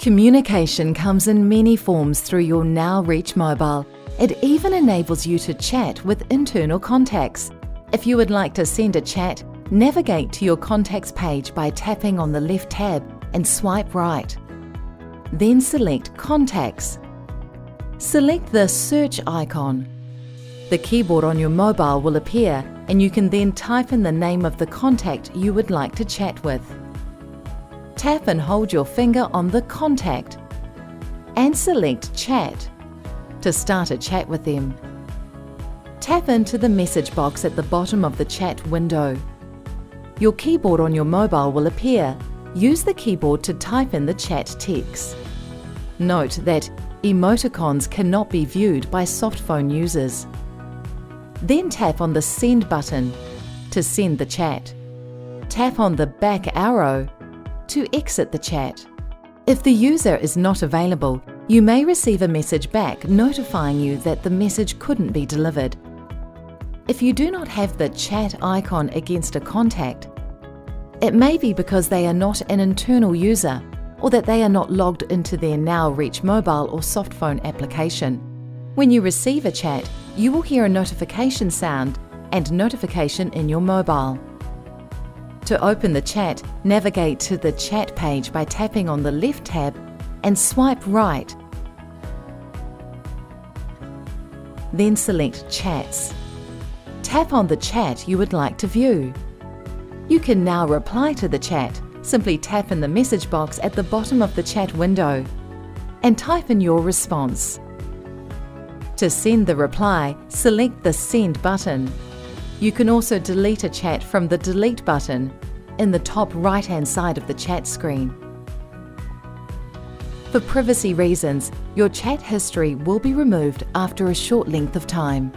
Communication comes in many forms through your Now Reach mobile. It even enables you to chat with internal contacts. If you would like to send a chat, navigate to your contacts page by tapping on the left tab and swipe right. Then select Contacts. Select the search icon. The keyboard on your mobile will appear and you can then type in the name of the contact you would like to chat with. Tap and hold your finger on the contact and select Chat to start a chat with them. Tap into the message box at the bottom of the chat window. Your keyboard on your mobile will appear. Use the keyboard to type in the chat text. Note that emoticons cannot be viewed by softphone users. Then tap on the Send button to send the chat. Tap on the back arrow to exit the chat. If the user is not available, you may receive a message back notifying you that the message couldn't be delivered. If you do not have the chat icon against a contact, it may be because they are not an internal user or that they are not logged into their Now Reach mobile or softphone application. When you receive a chat, you will hear a notification sound and notification in your mobile. To open the chat, navigate to the chat page by tapping on the left tab and swipe right. Then select Chats. Tap on the chat you would like to view. You can now reply to the chat. Simply tap in the message box at the bottom of the chat window and type in your response. To send the reply, select the Send button. You can also delete a chat from the Delete button in the top right-hand side of the chat screen. For privacy reasons, your chat history will be removed after a short length of time.